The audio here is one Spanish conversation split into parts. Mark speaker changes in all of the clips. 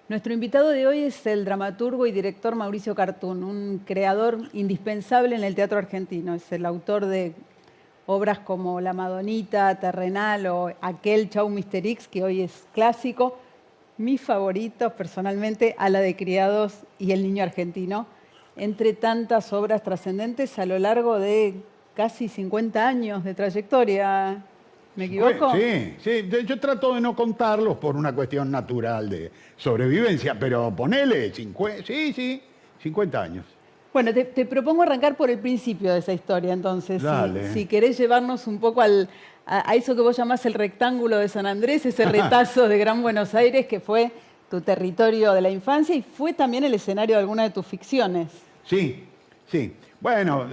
Speaker 1: Nuestro invitado de hoy es el dramaturgo y director Mauricio Cartún, un creador indispensable en el teatro argentino. Es el autor de obras como La Madonita, Terrenal o aquel Chau Mister X, que hoy es clásico. Mis favoritos, personalmente, A la de Criados y El Niño Argentino, entre tantas obras trascendentes a lo largo de casi 50 años de trayectoria. ¿Me equivoco?
Speaker 2: Sí. Yo trato de no contarlos por una cuestión natural de sobrevivencia, pero ponele 50 años.
Speaker 1: Bueno, te propongo arrancar por el principio de esa historia, entonces.
Speaker 2: Dale.
Speaker 1: Si querés llevarnos un poco a eso que vos llamás el rectángulo de San Andrés, ese retazo de Gran Buenos Aires que fue tu territorio de la infancia y fue también el escenario de alguna de tus ficciones.
Speaker 2: Sí. Bueno,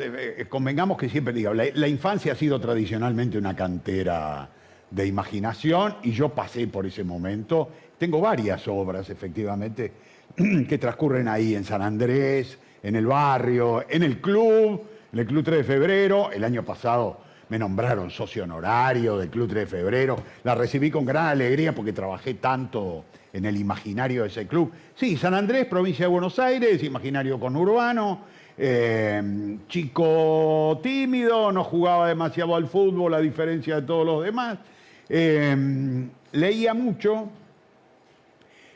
Speaker 2: convengamos que siempre digo, la infancia ha sido tradicionalmente una cantera de imaginación y yo pasé por ese momento. Tengo varias obras, efectivamente, que transcurren ahí en San Andrés, en el barrio, en el Club 3 de Febrero. El año pasado me nombraron socio honorario del Club 3 de Febrero. La recibí con gran alegría porque trabajé tanto en el imaginario de ese club. Sí, San Andrés, provincia de Buenos Aires, imaginario conurbano. Chico tímido, no jugaba demasiado al fútbol a diferencia de todos los demás. Leía mucho,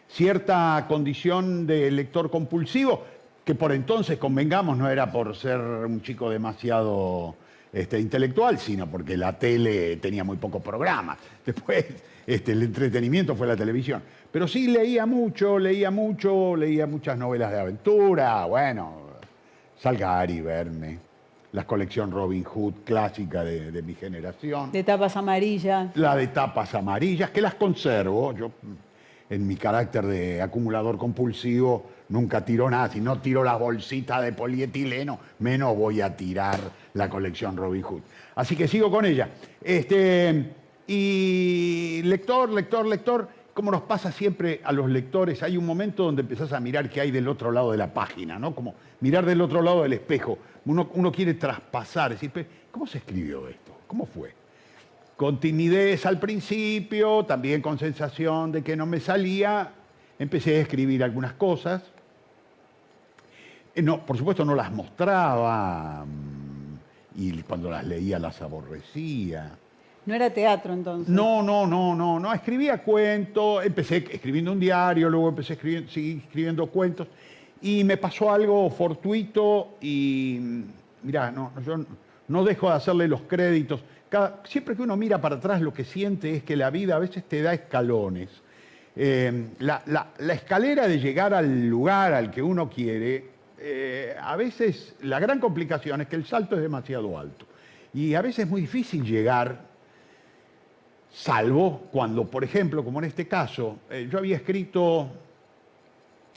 Speaker 2: cierta condición de lector compulsivo, que por entonces, convengamos, no era por ser un chico demasiado intelectual, sino porque la tele tenía muy pocos programas. Después el entretenimiento fue la televisión. Pero sí leía muchas novelas de aventura, bueno, Salgari, Verne, la colección Robin Hood clásica de mi generación.
Speaker 1: De tapas amarillas.
Speaker 2: La de tapas amarillas, que las conservo. Yo, en mi carácter de acumulador compulsivo, nunca tiro nada. Si no tiro las bolsitas de polietileno, menos voy a tirar la colección Robin Hood. Así que sigo con ella. Y lector, como nos pasa siempre a los lectores, hay un momento donde empezás a mirar qué hay del otro lado de la página, ¿no? Como mirar del otro lado del espejo. Uno quiere traspasar, decir, ¿cómo se escribió esto? ¿Cómo fue? Con timidez al principio, también con sensación de que no me salía, empecé a escribir algunas cosas. No, por supuesto no las mostraba y cuando las leía las aborrecía.
Speaker 1: No era teatro entonces.
Speaker 2: No. Escribía cuentos, empecé escribiendo un diario, luego seguí escribiendo cuentos y me pasó algo fortuito y, mirá, yo no dejo de hacerle los créditos. Siempre que uno mira para atrás lo que siente es que la vida a veces te da escalones. La escalera de llegar al lugar al que uno quiere, a veces la gran complicación es que el salto es demasiado alto y a veces es muy difícil llegar. Salvo cuando, por ejemplo, como en este caso, yo había escrito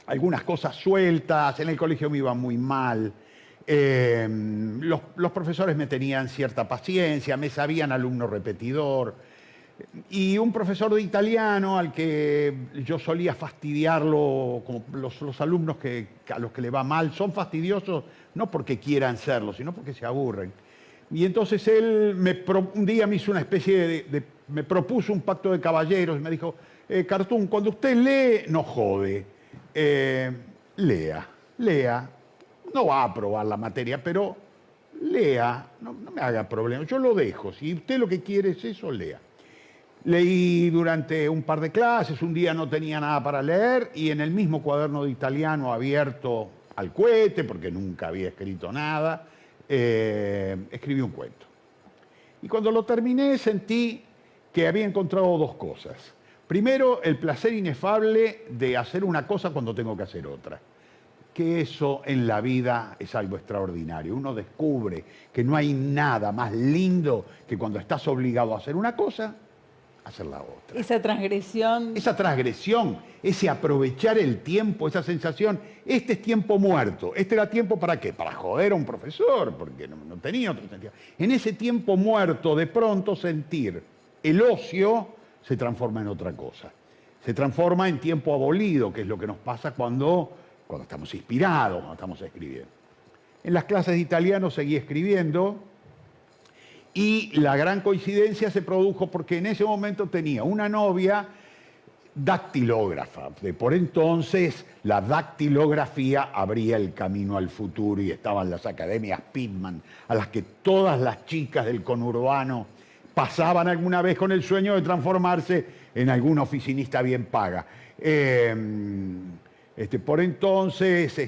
Speaker 2: algunas cosas sueltas, en el colegio me iba muy mal, los profesores me tenían cierta paciencia, me sabían alumno repetidor, y un profesor de italiano al que yo solía fastidiarlo, como los alumnos a los que le va mal, son fastidiosos no porque quieran serlo, sino porque se aburren. Y entonces él un día me hizo una especie me propuso un pacto de caballeros y me dijo, Cartún, cuando usted lee, no jode, lea, no va a aprobar la materia, pero lea, no me haga problema, yo lo dejo, si usted lo que quiere es eso, lea. Leí durante un par de clases, un día no tenía nada para leer y en el mismo cuaderno de italiano abierto al cohete, porque nunca había escrito nada, escribí un cuento. Y cuando lo terminé sentí que había encontrado dos cosas. Primero, el placer inefable de hacer una cosa cuando tengo que hacer otra. Que eso en la vida es algo extraordinario. Uno descubre que no hay nada más lindo que cuando estás obligado a hacer una cosa, hacer la otra.
Speaker 1: Esa transgresión,
Speaker 2: ese aprovechar el tiempo, esa sensación, este es tiempo muerto. ¿Este era tiempo para qué? Para joder a un profesor, porque no tenía otro sentido. En ese tiempo muerto, de pronto sentir el ocio se transforma en otra cosa. Se transforma en tiempo abolido, que es lo que nos pasa cuando estamos inspirados, cuando estamos escribiendo. En las clases de italiano seguí escribiendo. Y la gran coincidencia se produjo porque en ese momento tenía una novia dactilógrafa. De por entonces, la dactilografía abría el camino al futuro y estaban las academias Pitman, a las que todas las chicas del conurbano pasaban alguna vez con el sueño de transformarse en algún oficinista bien paga. Por entonces,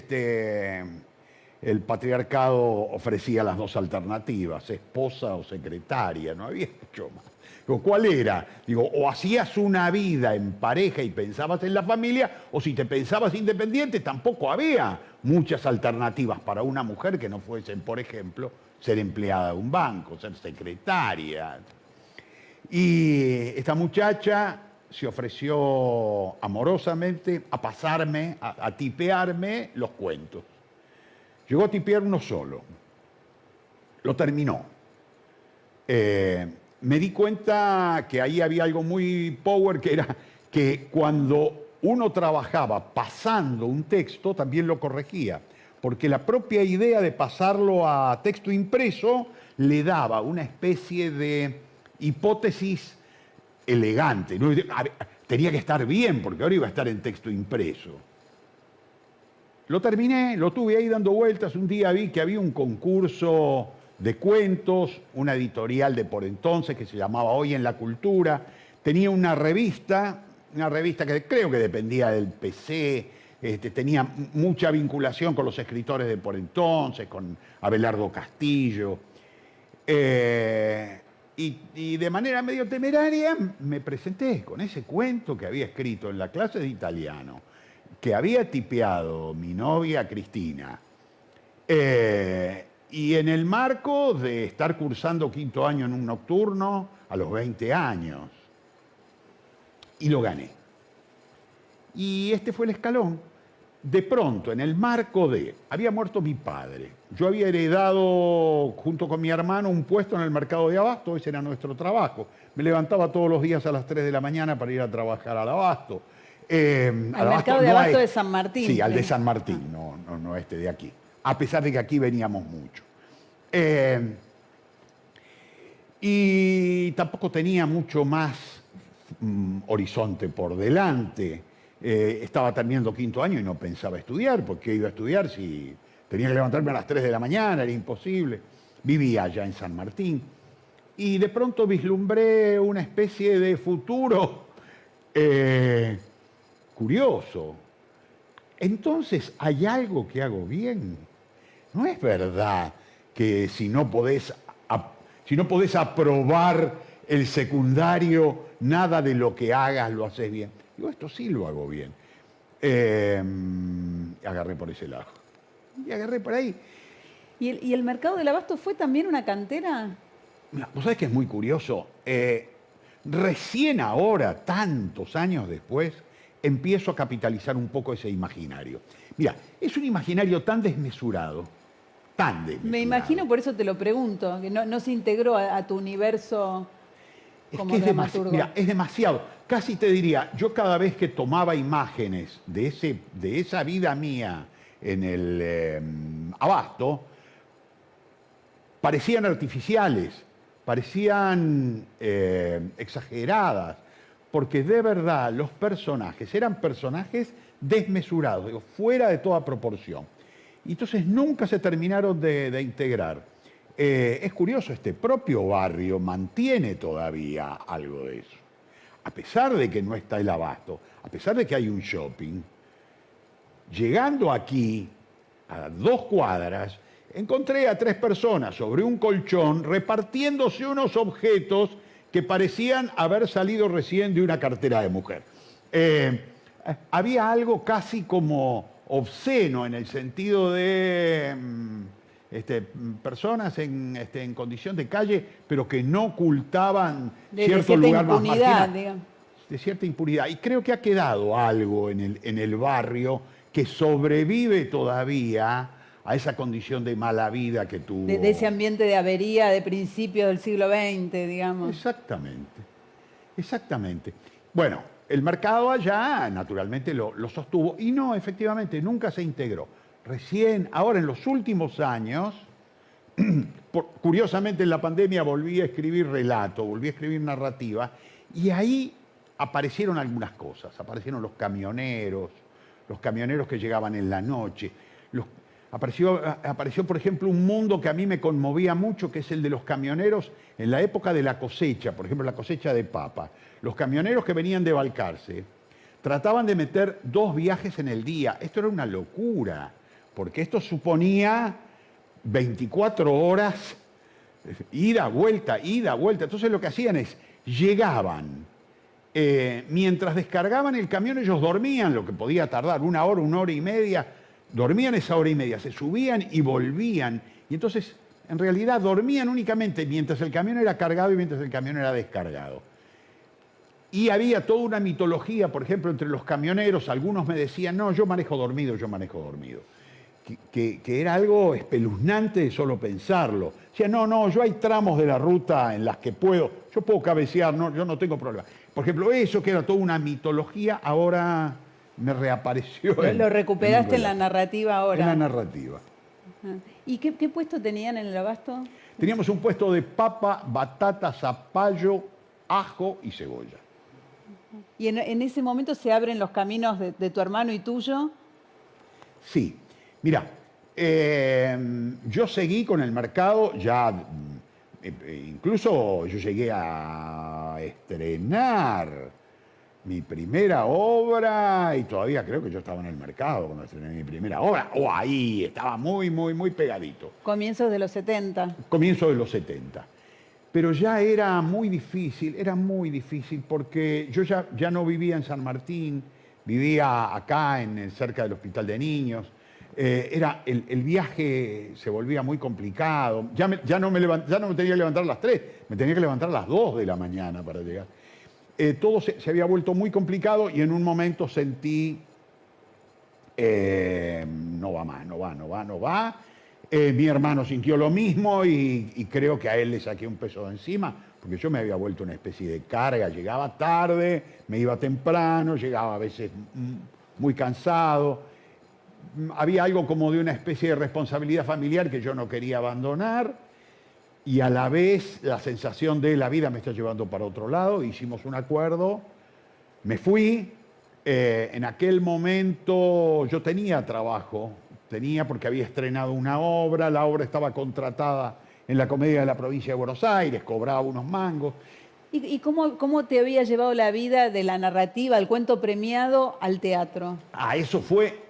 Speaker 2: el patriarcado ofrecía las dos alternativas, esposa o secretaria, no había mucho más. Digo, ¿cuál era? Digo, o hacías una vida en pareja y pensabas en la familia, o si te pensabas independiente, tampoco había muchas alternativas para una mujer que no fuesen, por ejemplo, ser empleada de un banco, ser secretaria. Y esta muchacha se ofreció amorosamente a pasarme, a tipearme los cuentos. Llegó a tipear uno solo. Lo terminó. Me di cuenta que ahí había algo muy power, que era que cuando uno trabajaba pasando un texto, también lo corregía, porque la propia idea de pasarlo a texto impreso le daba una especie de hipótesis elegante, ¿no? Tenía que estar bien, porque ahora iba a estar en texto impreso. Lo terminé, lo tuve ahí dando vueltas. Un día vi que había un concurso de cuentos, una editorial de por entonces que se llamaba Hoy en la Cultura. Tenía una revista que creo que dependía del PC, tenía mucha vinculación con los escritores de por entonces, con Abelardo Castillo. Y de manera medio temeraria me presenté con ese cuento que había escrito en la clase de italiano, que había tipeado mi novia Cristina, y en el marco de estar cursando quinto año en un nocturno a los 20 años. Y lo gané. Y este fue el escalón. De pronto, en el marco de... Había muerto mi padre. Yo había heredado, junto con mi hermano, un puesto en el mercado de abasto. Ese era nuestro trabajo. Me levantaba todos los días a las 3 de la mañana para ir a trabajar al abasto.
Speaker 1: Al mercado de abasto de San Martín.
Speaker 2: Sí, al de San Martín, no este de aquí. A pesar de que aquí veníamos mucho. Y tampoco tenía mucho más horizonte por delante. Estaba terminando quinto año y no pensaba estudiar, porque iba a estudiar si tenía que levantarme a las 3 de la mañana, era imposible. Vivía allá en San Martín. Y de pronto vislumbré una especie de futuro curioso. Entonces, ¿hay algo que hago bien? No es verdad que si no podés aprobar el secundario, nada de lo que hagas lo haces bien. Digo, esto sí lo hago bien. Agarré por ese lado. Y agarré por ahí.
Speaker 1: ¿Y el mercado del abasto fue también una cantera?
Speaker 2: Mira, vos sabés que es muy curioso. Recién ahora, tantos años después, empiezo a capitalizar un poco ese imaginario. Mira, es un imaginario tan desmesurado. Me imagino,
Speaker 1: por eso te lo pregunto, que no se integró a tu universo como dramaturgo.
Speaker 2: Mira, es demasiado. Casi te diría, yo cada vez que tomaba imágenes de esa vida mía en el abasto, parecían artificiales, parecían exageradas, porque de verdad los personajes eran personajes desmesurados, digo, fuera de toda proporción. Y entonces nunca se terminaron de integrar. Es curioso, este propio barrio mantiene todavía algo de eso. A pesar de que no está el abasto, a pesar de que hay un shopping, llegando aquí, a 2 cuadras, encontré a 3 personas sobre un colchón repartiéndose unos objetos que parecían haber salido recién de una cartera de mujer. Había algo casi como obsceno en el sentido de personas en condición de calle, pero que no ocultaban cierto lugar más marginal, de cierta impunidad. Y creo que ha quedado algo en el barrio que sobrevive todavía a esa condición de mala vida que tuvo.
Speaker 1: De ese ambiente de avería de principios del siglo XX, digamos.
Speaker 2: Exactamente, exactamente. Bueno, el mercado allá naturalmente lo sostuvo y no, efectivamente, nunca se integró. Recién, ahora en los últimos años, curiosamente en la pandemia volví a escribir relato, volví a escribir narrativa, y ahí aparecieron algunas cosas. Aparecieron los camioneros que llegaban en la noche. Apareció, por ejemplo, un mundo que a mí me conmovía mucho, que es el de los camioneros en la época de la cosecha, por ejemplo, la cosecha de papa. Los camioneros que venían de Balcarce trataban de meter 2 viajes en el día. Esto era una locura, porque esto suponía 24 horas, ida, vuelta, ida, vuelta. Entonces lo que hacían es, llegaban, mientras descargaban el camión ellos dormían, lo que podía tardar 1 hora y media, dormían esa hora y media, se subían y volvían. Y entonces, en realidad, dormían únicamente mientras el camión era cargado y mientras el camión era descargado. Y había toda una mitología, por ejemplo, entre los camioneros. Algunos me decían, no, yo manejo dormido. Que era algo espeluznante de solo pensarlo. Decían, no, yo hay tramos de la ruta en las que yo puedo cabecear, yo no tengo problema. Por ejemplo, eso que era toda una mitología, ahora me reapareció.
Speaker 1: Lo recuperaste en la narrativa ahora.
Speaker 2: En la narrativa.
Speaker 1: ¿Y qué puesto tenían en el abasto?
Speaker 2: Teníamos un puesto de papa, batata, zapallo, ajo y cebolla.
Speaker 1: ¿Y en ese momento se abren los caminos de tu hermano y tuyo?
Speaker 2: Sí. Mirá, yo seguí con el mercado ya, incluso yo llegué a estrenar mi primera obra y todavía creo que yo estaba en el mercado cuando estrené mi primera obra. Ahí, estaba muy, muy, muy pegadito.
Speaker 1: Comienzos de los 70.
Speaker 2: Comienzo de los 70. Pero ya era muy difícil porque yo ya no vivía en San Martín, vivía acá cerca del Hospital de Niños. El viaje se volvía muy complicado. Ya no me tenía que levantar a las 3, me tenía que levantar a las 2 de la mañana para llegar. Todo se había vuelto muy complicado y en un momento sentí, no va más, no va. Mi hermano sintió lo mismo y creo que a él le saqué un peso de encima, porque yo me había vuelto una especie de carga. Llegaba tarde, me iba temprano, llegaba a veces muy cansado. Había algo como de una especie de responsabilidad familiar que yo no quería abandonar. Y a la vez la sensación de la vida me está llevando para otro lado. Hicimos un acuerdo, me fui. En aquel momento yo tenía trabajo, porque había estrenado una obra, la obra estaba contratada en la Comedia de la Provincia de Buenos Aires, cobraba unos mangos.
Speaker 1: ¿Y cómo te había llevado la vida de la narrativa, el cuento premiado, al teatro?
Speaker 2: Eso fue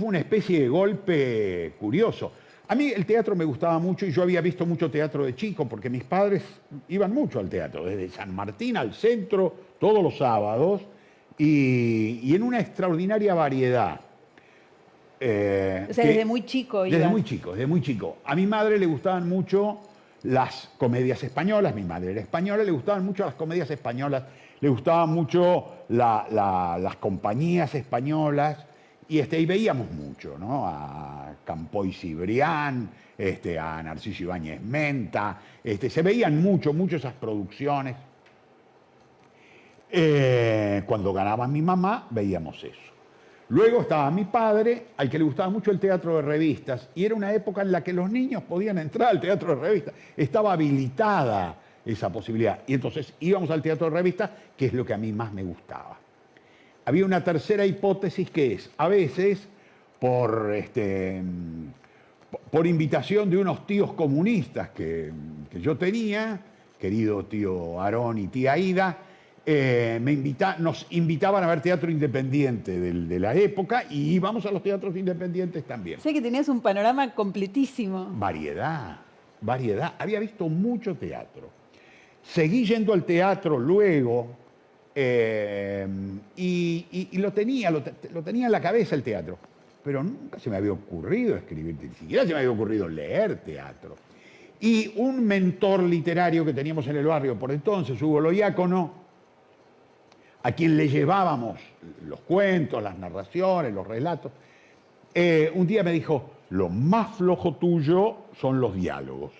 Speaker 2: una especie de golpe curioso. A mí el teatro me gustaba mucho y yo había visto mucho teatro de chico porque mis padres iban mucho al teatro, desde San Martín al centro, todos los sábados, y en una extraordinaria variedad.
Speaker 1: Desde muy chico.
Speaker 2: Desde muy chico. A mi madre le gustaban mucho las comedias españolas, mi madre era española, le gustaban mucho las comedias españolas, le gustaban mucho las compañías españolas. Y veíamos mucho, ¿no? A Campoy Cibrián, a Narciso Ibáñez Menta, se veían mucho esas producciones. Cuando ganaba mi mamá, veíamos eso. Luego estaba mi padre, al que le gustaba mucho el teatro de revistas, y era una época en la que los niños podían entrar al teatro de revistas. Estaba habilitada esa posibilidad. Y entonces íbamos al teatro de revistas, que es lo que a mí más me gustaba. Había una tercera hipótesis que es, a veces, por invitación de unos tíos comunistas que yo tenía, querido tío Aarón y tía Aida, nos invitaban a ver teatro independiente de la época y íbamos a los teatros independientes también.
Speaker 1: Sé que tenías un panorama completísimo.
Speaker 2: Variedad. Había visto mucho teatro. Seguí yendo al teatro luego. Y lo tenía en la cabeza el teatro, pero nunca se me había ocurrido escribir, ni siquiera se me había ocurrido leer teatro. Y un mentor literario que teníamos en el barrio por entonces, Hugo Loiácono, a quien le llevábamos los cuentos, las narraciones, los relatos, un día me dijo, lo más flojo tuyo son los diálogos.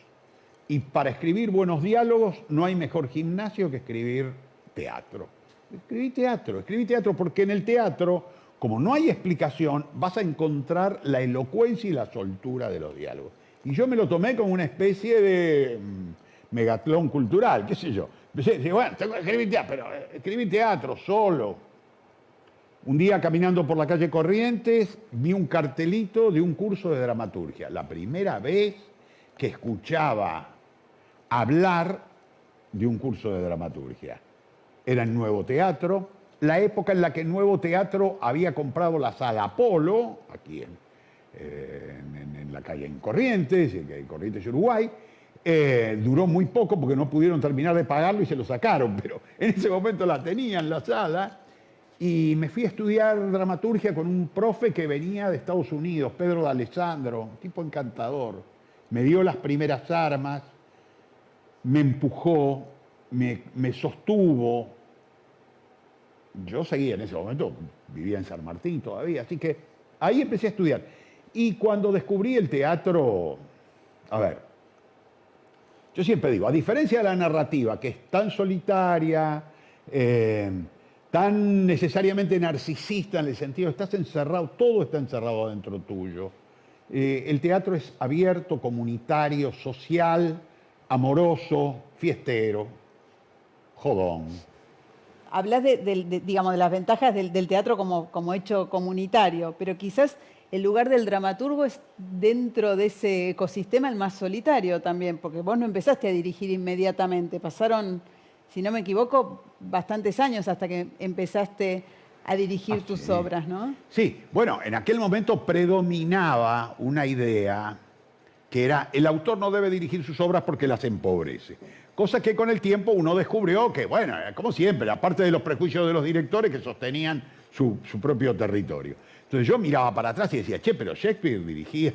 Speaker 2: Y para escribir buenos diálogos no hay mejor gimnasio que escribir teatro. Escribí teatro, porque en el teatro, como no hay explicación, vas a encontrar la elocuencia y la soltura de los diálogos. Y yo me lo tomé como una especie de megatlón cultural, qué sé yo. Dice, bueno, tengo que escribir teatro, pero escribir teatro solo. Un día caminando por la calle Corrientes vi un cartelito de un curso de dramaturgia. La primera vez que escuchaba hablar de un curso de dramaturgia. Era en Nuevo Teatro, la época en la que Nuevo Teatro había comprado la Sala Apolo, aquí en la calle en Corrientes, en Corrientes Uruguay. Duró muy poco porque no pudieron terminar de pagarlo y se lo sacaron, pero en ese momento la tenían la sala. Y me fui a estudiar dramaturgia con un profe que venía de Estados Unidos, Pedro D'Alessandro, un tipo encantador. Me dio las primeras armas, me empujó, me sostuvo. Yo seguía en ese momento, vivía en San Martín todavía, así que ahí empecé a estudiar. Y cuando descubrí el teatro, a ver, yo siempre digo, a diferencia de la narrativa, que es tan solitaria, tan necesariamente narcisista en el sentido, estás encerrado, todo está encerrado dentro tuyo. El teatro es abierto, comunitario, social, amoroso, fiestero, jodón.
Speaker 1: Hablas digamos, de las ventajas del teatro como hecho comunitario, pero quizás el lugar del dramaturgo es dentro de ese ecosistema el más solitario también, porque vos no empezaste a dirigir inmediatamente, pasaron, si no me equivoco, bastantes años hasta que empezaste a dirigir tus obras, ¿no?
Speaker 2: Sí, bueno, en aquel momento predominaba una idea que era el autor no debe dirigir sus obras porque las empobrece. Cosa que con el tiempo uno descubrió que, bueno, como siempre, aparte de los prejuicios de los directores que sostenían su propio territorio. Entonces yo miraba para atrás y decía, che, pero Shakespeare dirigía,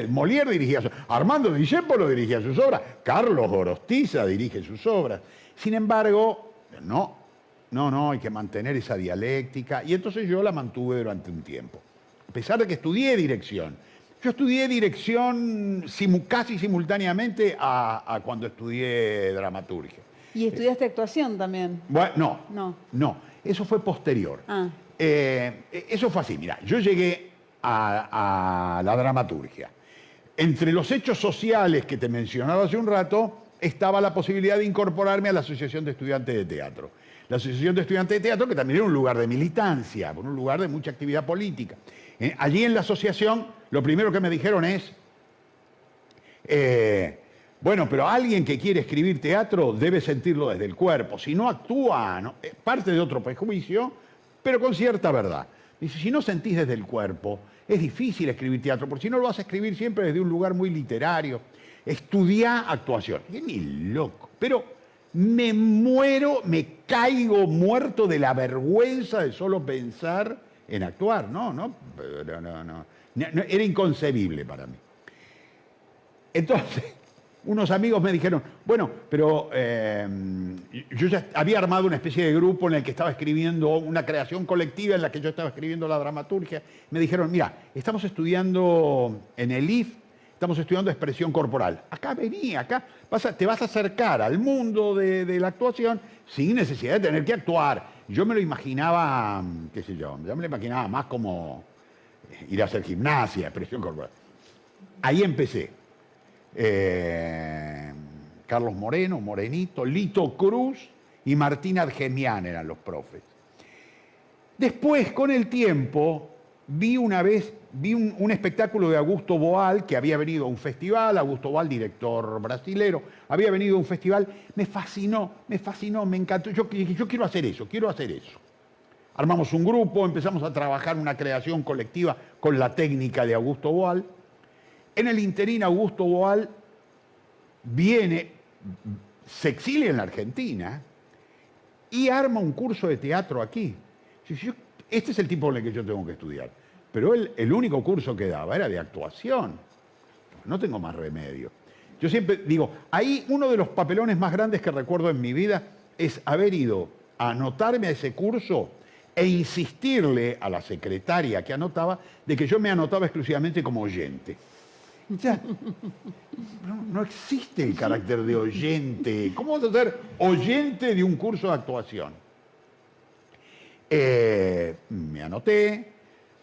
Speaker 2: Molière dirigía, Armando Discépolo dirigía sus obras, Carlos Gorostiza dirige sus obras. Sin embargo, no, hay que mantener esa dialéctica. Y entonces yo la mantuve durante un tiempo. A pesar de que estudié dirección. Yo estudié dirección casi simultáneamente a cuando estudié dramaturgia.
Speaker 1: ¿Y estudiaste actuación también?
Speaker 2: Bueno, no. Eso fue posterior. Eso fue así, mira, yo llegué a la dramaturgia. Entre los hechos sociales que te mencionaba hace un rato, estaba la posibilidad de incorporarme a la Asociación de Estudiantes de Teatro. La Asociación de Estudiantes de Teatro, que también era un lugar de militancia, un lugar de mucha actividad política. Allí en la asociación, lo primero que me dijeron es, bueno, pero alguien que quiere escribir teatro debe sentirlo desde el cuerpo. Si no actúa, ¿no? Parte de otro prejuicio, pero con cierta verdad. Dice, si no sentís desde el cuerpo, es difícil escribir teatro, porque si no lo vas a escribir siempre desde un lugar muy literario. Estudiá actuación. Y ni loco. Pero me muero, me caigo muerto de la vergüenza de solo pensar en actuar. No. Era inconcebible para mí. Entonces, unos amigos me dijeron, bueno, pero yo ya había armado una especie de grupo en el que estaba escribiendo una creación colectiva en la que yo estaba escribiendo la dramaturgia. Me dijeron, mira, estamos estudiando en el IF, estamos estudiando expresión corporal. Acá vení, te vas a acercar al mundo de la actuación sin necesidad de tener que actuar. Yo me lo imaginaba, qué sé yo me lo imaginaba más como ir a hacer gimnasia, expresión corporal. Ahí empecé. Carlos Moreno, Morenito, Lito Cruz y Martín Argemián eran los profes. Después, con el tiempo, vi un espectáculo de Augusto Boal, que había venido a un festival, Augusto Boal, director brasilero, había venido a un festival, me fascinó, me encantó. Yo quiero hacer eso. Armamos un grupo, empezamos a trabajar una creación colectiva con la técnica de Augusto Boal. En el interín, Augusto Boal se exilia en la Argentina y arma un curso de teatro aquí. Este es el tipo en el que yo tengo que estudiar. Pero el único curso que daba era de actuación. No tengo más remedio. Yo siempre digo, ahí uno de los papelones más grandes que recuerdo en mi vida es haber ido a anotarme a ese curso e insistirle a la secretaria que anotaba de que yo me anotaba exclusivamente como oyente. O sea, no existe el carácter de oyente. ¿Cómo vas a ser oyente de un curso de actuación? Me anoté,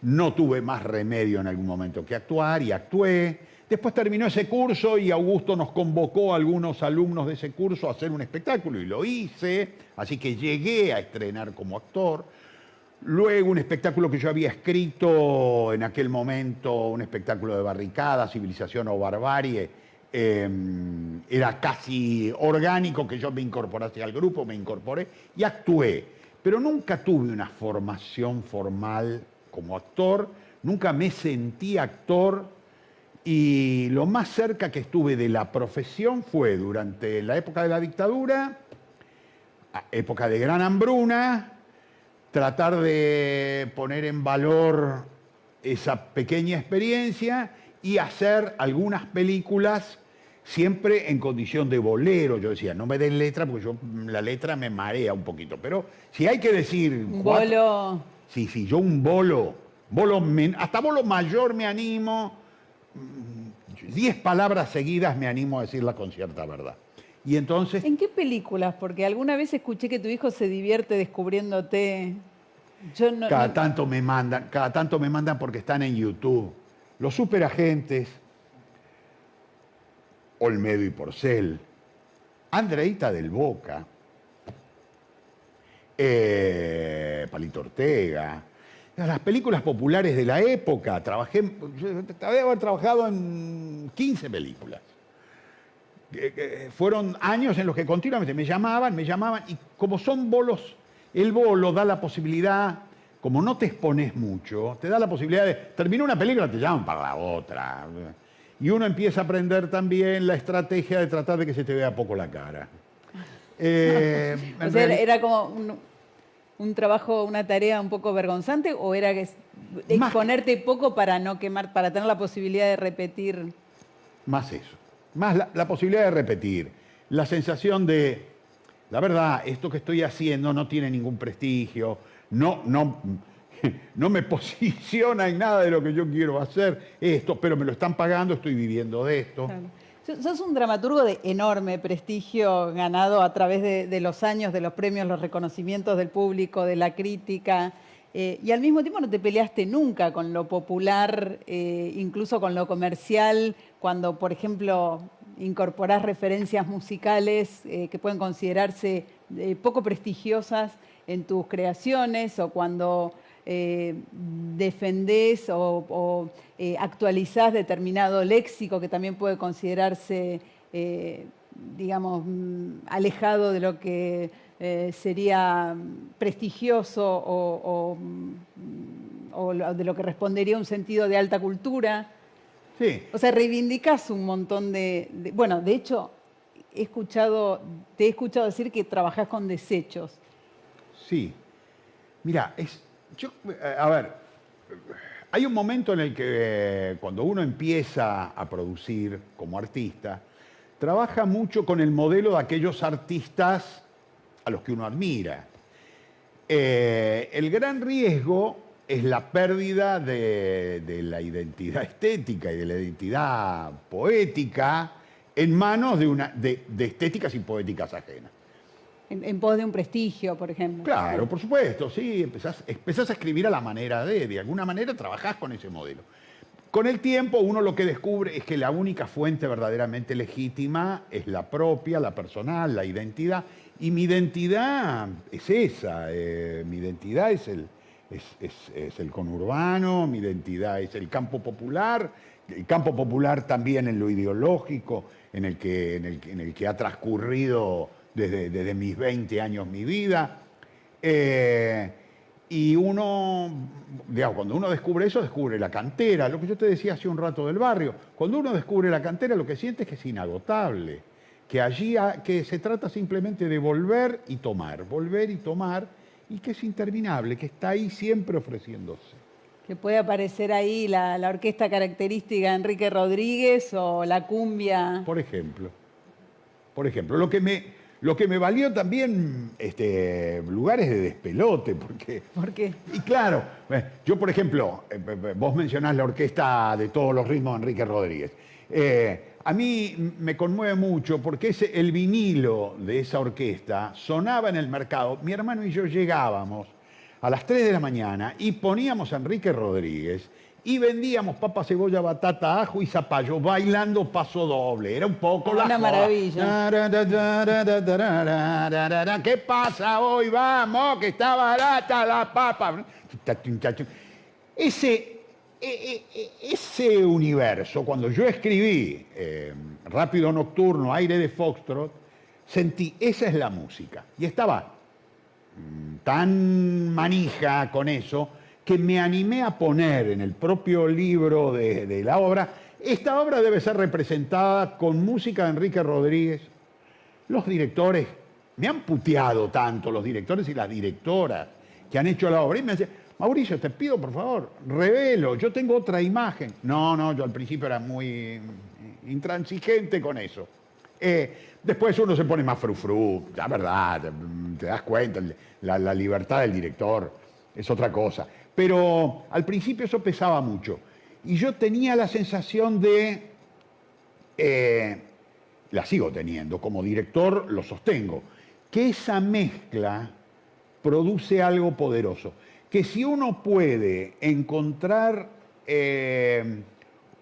Speaker 2: No tuve más remedio en algún momento que actuar y actué. Después terminó ese curso y Augusto nos convocó a algunos alumnos de ese curso a hacer un espectáculo y lo hice, así que llegué a estrenar como actor. Luego un espectáculo que yo había escrito en aquel momento, un espectáculo de barricada, civilización o barbarie, era casi orgánico que yo me incorporase al grupo, me incorporé y actué. Pero nunca tuve una formación formal como actor, nunca me sentí actor y lo más cerca que estuve de la profesión fue durante la época de la dictadura, época de gran hambruna, tratar de poner en valor esa pequeña experiencia y hacer algunas películas siempre en condición de bolero. Yo decía, no me den letra porque la letra me marea un poquito, pero si hay que decir...
Speaker 1: Un bolo...
Speaker 2: Sí, yo un bolo hasta bolo mayor me animo, 10 palabras seguidas me animo a decirlas con cierta verdad. Y entonces...
Speaker 1: ¿En qué películas? Porque alguna vez escuché que tu hijo se divierte descubriéndote.
Speaker 2: Cada tanto me mandan porque están en YouTube. Los Superagentes, Olmedo y Porcel, Andreita del Boca, Palito Ortega, las películas populares de la época. Debe haber trabajado en 15 películas. Fueron años en los que continuamente me llamaban, y como son bolos, el bolo da la posibilidad, como no te expones mucho, te da la posibilidad de, termina una película, te llaman para la otra. Y uno empieza a aprender también la estrategia de tratar de que se te vea poco la cara.
Speaker 1: O sea, ¿era como un trabajo, una tarea un poco vergonzante o era exponerte poco para no quemar, para tener la posibilidad de repetir?
Speaker 2: Más eso. Más la posibilidad de repetir, la sensación de, la verdad, esto que estoy haciendo no tiene ningún prestigio, no me posiciona en nada de lo que yo quiero hacer, pero me lo están pagando, estoy viviendo de esto.
Speaker 1: Claro. Sos un dramaturgo de enorme prestigio, ganado a través de los años, de los premios, los reconocimientos del público, de la crítica, y al mismo tiempo no te peleaste nunca con lo popular, incluso con lo comercial, cuando, por ejemplo, incorporás referencias musicales que pueden considerarse poco prestigiosas en tus creaciones, o cuando defendés o actualizás determinado léxico que también puede considerarse, digamos, alejado de lo que sería prestigioso o de lo que respondería a un sentido de alta cultura.
Speaker 2: Sí.
Speaker 1: O sea, reivindicás un montón bueno, de hecho, te he escuchado decir que trabajás con desechos.
Speaker 2: Sí. Mira, a ver, hay un momento en el que cuando uno empieza a producir como artista, trabaja mucho con el modelo de aquellos artistas a los que uno admira. El gran riesgo es la pérdida de la identidad estética y de la identidad poética en manos de estéticas y poéticas ajenas.
Speaker 1: En pos de un prestigio, por ejemplo.
Speaker 2: Claro, por supuesto, sí, empezás a escribir a la manera de alguna manera trabajás con ese modelo. Con el tiempo uno lo que descubre es que la única fuente verdaderamente legítima es la propia, la personal, la identidad, y mi identidad es esa, mi identidad es el conurbano, mi identidad es el campo popular también en lo ideológico, en el que ha transcurrido desde mis 20 años mi vida. Y uno, digamos, cuando uno descubre eso, descubre la cantera, lo que yo te decía hace un rato del barrio. Cuando uno descubre la cantera, lo que siente es que es inagotable, que se trata simplemente de volver y tomar, y que es interminable, que está ahí siempre ofreciéndose.
Speaker 1: Que puede aparecer ahí la orquesta característica de Enrique Rodríguez o la cumbia.
Speaker 2: Por ejemplo, lo que me valió también lugares de despelote, porque...
Speaker 1: ¿Por qué?
Speaker 2: Y claro, yo por ejemplo, vos mencionás la orquesta de todos los ritmos de Enrique Rodríguez. A mí me conmueve mucho porque el vinilo de esa orquesta sonaba en el mercado. Mi hermano y yo llegábamos a las 3 de la mañana y poníamos a Enrique Rodríguez y vendíamos papa, cebolla, batata, ajo y zapallo bailando paso doble. Era un poco la
Speaker 1: Una
Speaker 2: joda.
Speaker 1: maravilla.
Speaker 2: ¿Qué pasa hoy? Vamos, que está barata la papa. Ese universo, cuando yo escribí Rápido Nocturno, Aire de Foxtrot, sentí, esa es la música. Y estaba tan manija con eso que me animé a poner en el propio libro de la obra, esta obra debe ser representada con música de Enrique Rodríguez. Los directores, me han puteado tanto los directores y las directoras que han hecho la obra, y me decían, Mauricio, te pido por favor, revelo, yo tengo otra imagen. No, yo al principio era muy intransigente con eso. Después uno se pone más frufru, la verdad, te das cuenta, la libertad del director es otra cosa. Pero al principio eso pesaba mucho. Y yo tenía la sensación de, la sigo teniendo, como director lo sostengo, que esa mezcla produce algo poderoso. Que si uno puede encontrar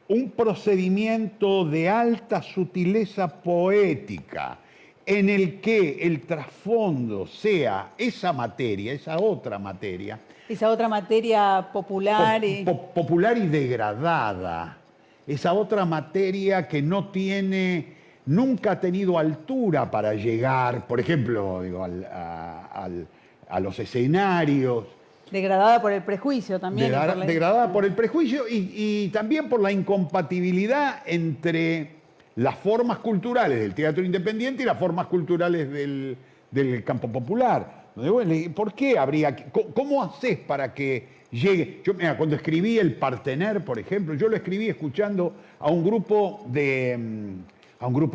Speaker 2: un procedimiento de alta sutileza poética en el que el trasfondo sea esa materia, esa otra materia,
Speaker 1: Esa otra materia popular.
Speaker 2: popular y degradada, esa otra materia que no tiene, nunca ha tenido altura para llegar, por ejemplo, digo, a los escenarios.
Speaker 1: Degradada por el prejuicio también.
Speaker 2: Degradada por el prejuicio y también por la incompatibilidad entre las formas culturales del teatro independiente y las formas culturales del campo popular. ¿Por qué habría cómo haces para que llegue? Yo, mira, cuando escribí El Partener, por ejemplo, yo lo escribí escuchando a un grupo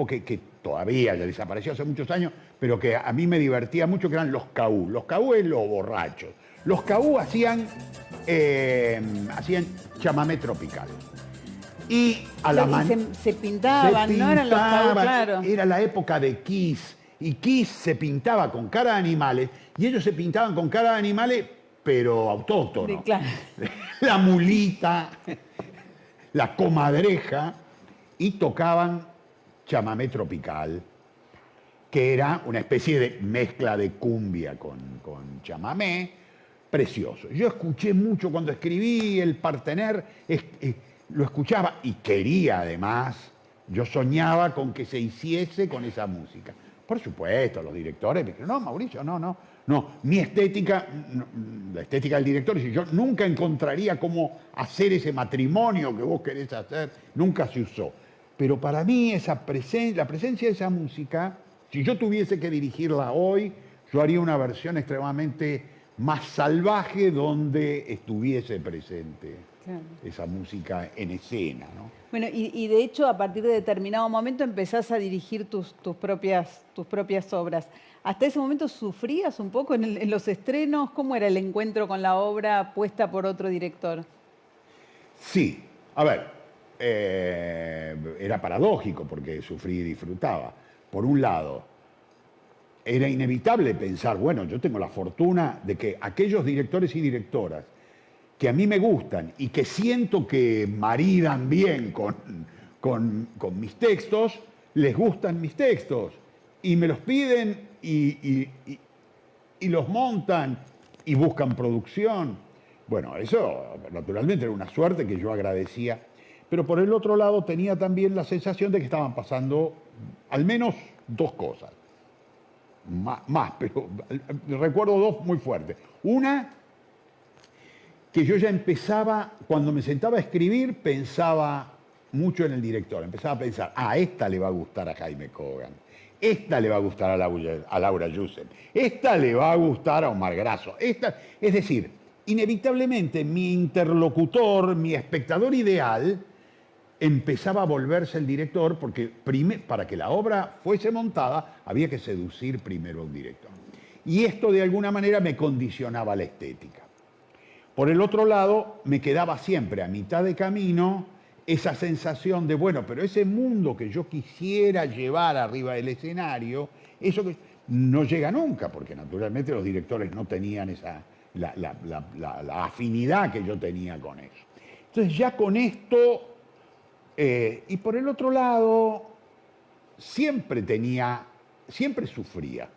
Speaker 2: que todavía ya desapareció hace muchos años, pero que a mí me divertía mucho, que eran los Caú. Los Caú es los borrachos. Los Caú hacían chamamé tropical. Y
Speaker 1: se pintaban, ¿no? Eran los Caú, claro.
Speaker 2: Era la época de Kiss. Y Kiss se pintaba con cara de animales, y ellos se pintaban con cara de animales, pero autóctonos.
Speaker 1: Claro.
Speaker 2: La mulita, la comadreja, y tocaban chamamé tropical, que era una especie de mezcla de cumbia con chamamé, precioso. Yo escuché mucho cuando escribí El Partener, lo escuchaba y quería además, yo soñaba con que se hiciese con esa música. Por supuesto, los directores me dijeron, no, Mauricio, no, mi estética, la estética del director, yo nunca encontraría cómo hacer ese matrimonio que vos querés hacer, nunca se usó. Pero para mí la presencia de esa música, si yo tuviese que dirigirla hoy, yo haría una versión extremadamente más salvaje donde estuviese presente esa música en escena, ¿no?
Speaker 1: Bueno, y de hecho, a partir de determinado momento empezás a dirigir tus propias obras. ¿Hasta ese momento sufrías un poco en los estrenos? ¿Cómo era el encuentro con la obra puesta por otro director?
Speaker 2: Sí, a ver, era paradójico porque sufrí y disfrutaba. Por un lado, era inevitable pensar, bueno, yo tengo la fortuna de que aquellos directores y directoras que a mí me gustan y que siento que maridan bien con mis textos, les gustan mis textos y me los piden y los montan y buscan producción. Bueno, eso naturalmente era una suerte que yo agradecía, pero por el otro lado tenía también la sensación de que estaban pasando al menos dos cosas. Más, pero recuerdo dos muy fuertes. Una, que yo ya empezaba, cuando me sentaba a escribir, pensaba mucho en el director. Empezaba a pensar, esta le va a gustar a Jaime Kogan, esta le va a gustar a Laura Yusen, esta le va a gustar a Omar Grasso. Es decir, inevitablemente mi interlocutor, mi espectador ideal, empezaba a volverse el director, porque para que la obra fuese montada había que seducir primero a un director. Y esto de alguna manera me condicionaba la estética. Por el otro lado, me quedaba siempre a mitad de camino esa sensación de, bueno, pero ese mundo que yo quisiera llevar arriba del escenario, eso que no llega nunca, porque naturalmente los directores no tenían la afinidad que yo tenía con eso. Entonces ya con esto, y por el otro lado, siempre sufría.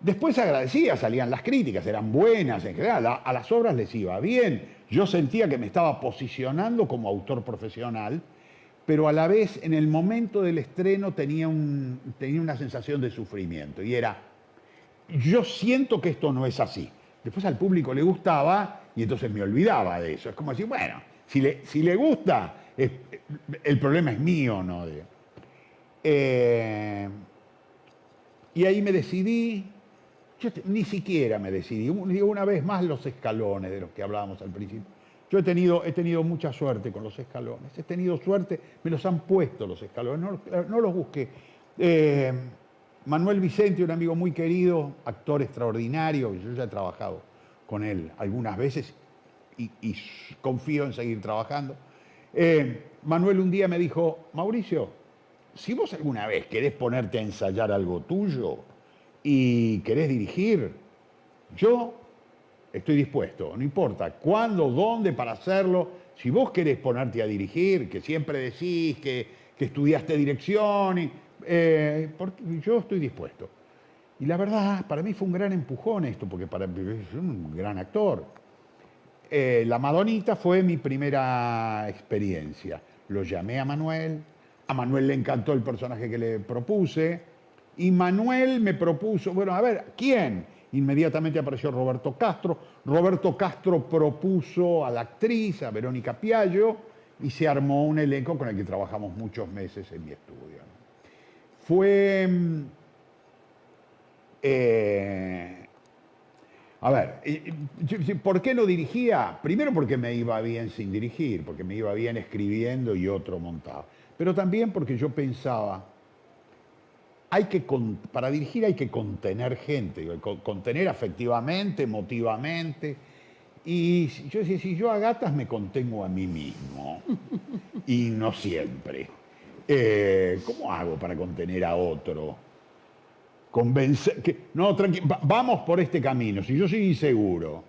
Speaker 2: Después agradecía, salían las críticas, eran buenas en general, a las obras les iba bien. Yo sentía que me estaba posicionando como autor profesional, pero a la vez en el momento del estreno tenía una sensación de sufrimiento. Y era, yo siento que esto no es así. Después al público le gustaba y entonces me olvidaba de eso. Es como decir, bueno, si le gusta, el problema es mío, ¿no? Y ahí me decidí. Ni siquiera me decidí. Digo una vez más los escalones de los que hablábamos al principio. Yo he tenido mucha suerte con los escalones. He tenido suerte, me los han puesto los escalones, no los busqué. Manuel Vicente, un amigo muy querido, actor extraordinario, yo ya he trabajado con él algunas veces y confío en seguir trabajando. Manuel un día me dijo, Mauricio, si vos alguna vez querés ponerte a ensayar algo tuyo y querés dirigir, yo estoy dispuesto, no importa cuándo, dónde para hacerlo. Si vos querés ponerte a dirigir, que siempre decís que estudiaste dirección, yo estoy dispuesto. Y la verdad, para mí fue un gran empujón esto, porque soy un gran actor. La Madonita fue mi primera experiencia. Lo llamé a Manuel le encantó el personaje que le propuse, y Manuel me propuso, bueno, a ver, ¿quién? Inmediatamente apareció Roberto Castro. Roberto Castro propuso a la actriz, a Verónica Piaggio, y se armó un elenco con el que trabajamos muchos meses en mi estudio. Fue... a ver, ¿por qué no dirigía? Primero porque me iba bien sin dirigir, porque me iba bien escribiendo y otro montado. Pero también porque yo pensaba, para dirigir hay que contener gente, contener afectivamente, emotivamente. Y yo decía, si yo a gatas me contengo a mí mismo, y no siempre, ¿cómo hago para contener a otro? No, vamos por este camino, si yo soy inseguro.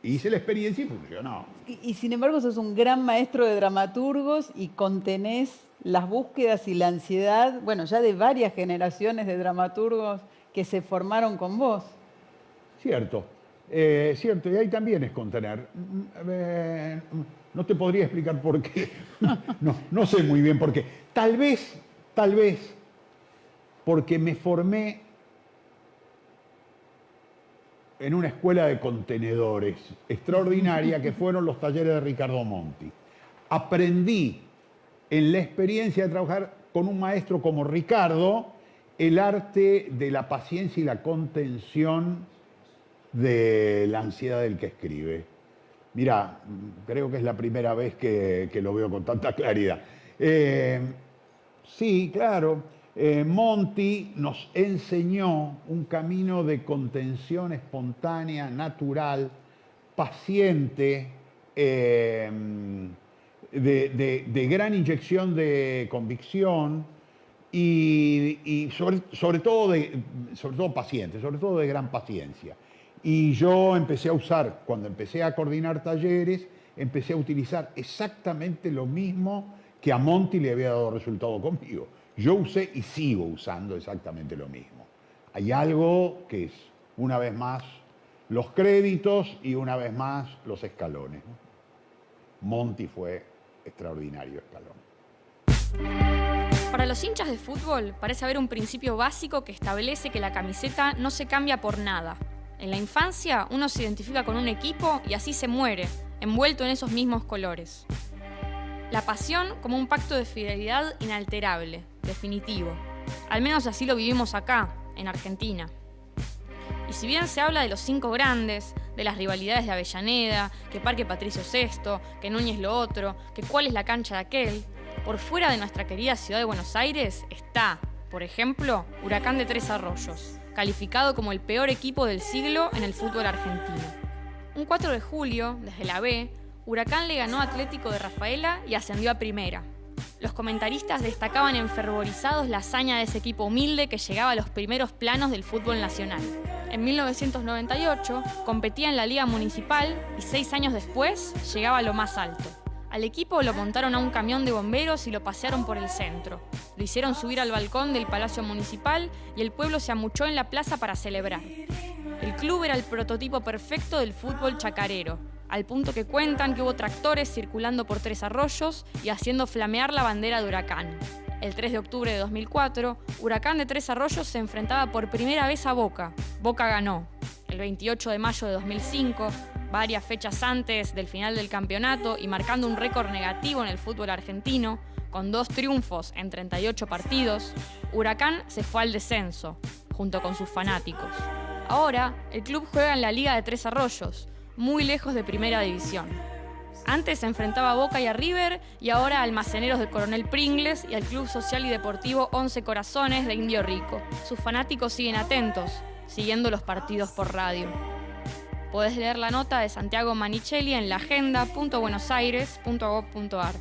Speaker 2: Hice la experiencia y funcionó.
Speaker 1: Y sin embargo sos un gran maestro de dramaturgos y contenés las búsquedas y la ansiedad, bueno, ya de varias generaciones de dramaturgos que se formaron con vos.
Speaker 2: Cierto, y ahí también es contener. No te podría explicar por qué, no sé muy bien por qué. Tal vez, porque me formé en una escuela de contenedores extraordinaria que fueron los talleres de Ricardo Monti. Aprendí en la experiencia de trabajar con un maestro como Ricardo el arte de la paciencia y la contención de la ansiedad del que escribe. Mirá, creo que es la primera vez que lo veo con tanta claridad. Sí, claro. Monti nos enseñó un camino de contención espontánea, natural, paciente, de gran inyección de convicción y sobre todo paciente, sobre todo de gran paciencia. Y yo empecé a usar, cuando empecé a coordinar talleres, empecé a utilizar exactamente lo mismo que a Monti le había dado resultado conmigo. Yo usé y sigo usando exactamente lo mismo. Hay algo que es, una vez más, los créditos y una vez más los escalones. Monti fue extraordinario escalón.
Speaker 3: Para los hinchas de fútbol parece haber un principio básico que establece que la camiseta no se cambia por nada. En la infancia uno se identifica con un equipo y así se muere, envuelto en esos mismos colores. La pasión como un pacto de fidelidad inalterable, definitivo. Al menos así lo vivimos acá, en Argentina. Y si bien se habla de los 5 grandes, de las rivalidades de Avellaneda, que Parque Patricio es esto, que Núñez lo otro, que cuál es la cancha de aquel, por fuera de nuestra querida ciudad de Buenos Aires está, por ejemplo, Huracán de Tres Arroyos, calificado como el peor equipo del siglo en el fútbol argentino. Un 4 de julio, desde la B, Huracán le ganó a Atlético de Rafaela y ascendió a Primera. Los comentaristas destacaban enfervorizados la hazaña de ese equipo humilde que llegaba a los primeros planos del fútbol nacional. En 1998 competía en la Liga Municipal y 6 años después llegaba a lo más alto. Al equipo lo montaron a un camión de bomberos y lo pasearon por el centro. Lo hicieron subir al balcón del Palacio Municipal y el pueblo se amuchó en la plaza para celebrar. El club era el prototipo perfecto del fútbol chacarero, al punto que cuentan que hubo tractores circulando por Tres Arroyos y haciendo flamear la bandera de Huracán. El 3 de octubre de 2004, Huracán de Tres Arroyos se enfrentaba por primera vez a Boca. Boca ganó. El 28 de mayo de 2005, varias fechas antes del final del campeonato y marcando un récord negativo en el fútbol argentino, con 2 triunfos en 38 partidos, Huracán se fue al descenso, junto con sus fanáticos. Ahora, el club juega en la Liga de Tres Arroyos, muy lejos de Primera División. Antes se enfrentaba a Boca y a River, y ahora a Almaceneros de Coronel Pringles y al Club Social y Deportivo 11 Corazones de Indio Rico. Sus fanáticos siguen atentos, siguiendo los partidos por radio. Podés leer la nota de Santiago Manichelli en laagenda.buenosaires.gov.ar.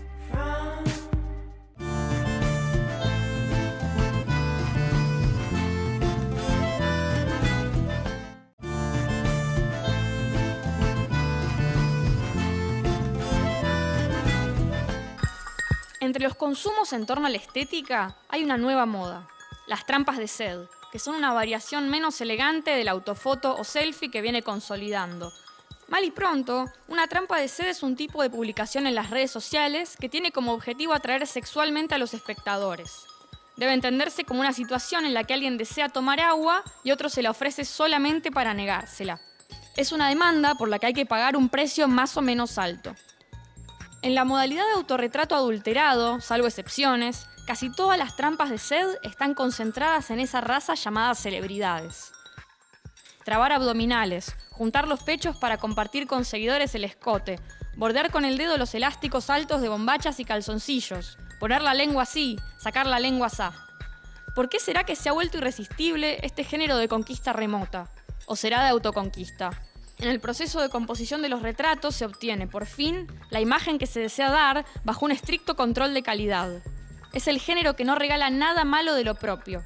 Speaker 3: Entre los consumos en torno a la estética hay una nueva moda, las trampas de sed, que son una variación menos elegante de la autofoto o selfie que viene consolidando. Mal y pronto, una trampa de sed es un tipo de publicación en las redes sociales que tiene como objetivo atraer sexualmente a los espectadores. Debe entenderse como una situación en la que alguien desea tomar agua y otro se la ofrece solamente para negársela. Es una demanda por la que hay que pagar un precio más o menos alto. En la modalidad de autorretrato adulterado, salvo excepciones, casi todas las trampas de sed están concentradas en esa raza llamada celebridades. Trabar abdominales, juntar los pechos para compartir con seguidores el escote, bordear con el dedo los elásticos altos de bombachas y calzoncillos, poner la lengua así, sacar la lengua asá. ¿Por qué será que se ha vuelto irresistible este género de conquista remota? ¿O será de autoconquista? En el proceso de composición de los retratos se obtiene, por fin, la imagen que se desea dar bajo un estricto control de calidad. Es el género que no regala nada malo de lo propio.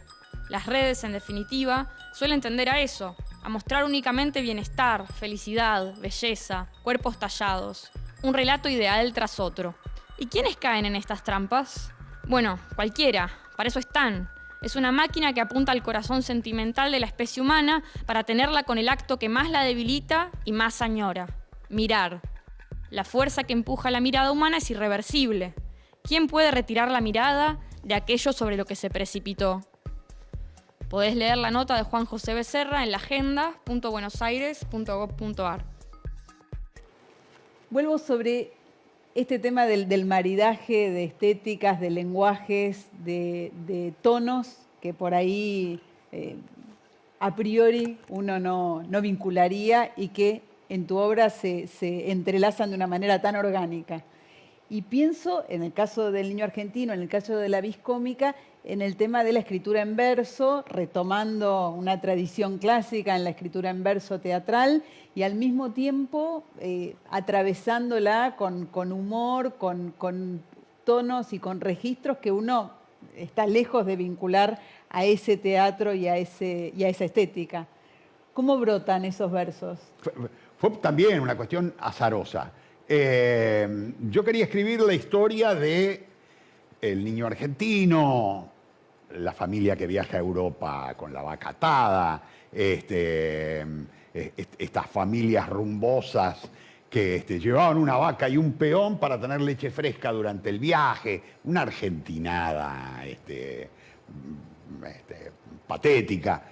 Speaker 3: Las redes, en definitiva, suelen tender a eso, a mostrar únicamente bienestar, felicidad, belleza, cuerpos tallados, un relato ideal tras otro. ¿Y quiénes caen en estas trampas? Bueno, cualquiera, para eso están. Es una máquina que apunta al corazón sentimental de la especie humana para tenerla con el acto que más la debilita y más añora: mirar. La fuerza que empuja la mirada humana es irreversible. ¿Quién puede retirar la mirada de aquello sobre lo que se precipitó? Podés leer la nota de Juan José Becerra en laagenda.buenosaires.gov.ar.
Speaker 1: Vuelvo sobre este tema del maridaje de estéticas, de lenguajes, de tonos que por ahí a priori uno no vincularía y que en tu obra se entrelazan de una manera tan orgánica. Y pienso, en el caso del Niño Argentino, en el caso de la vis cómica, en el tema de la escritura en verso, retomando una tradición clásica en la escritura en verso teatral y al mismo tiempo atravesándola con humor, con tonos y con registros que uno está lejos de vincular a ese teatro y a esa estética. ¿Cómo brotan esos versos?
Speaker 2: Fue también una cuestión azarosa. Yo quería escribir la historia de el niño argentino, la familia que viaja a Europa con la vaca atada, estas familias rumbosas que llevaban una vaca y un peón para tener leche fresca durante el viaje, una argentinada patética.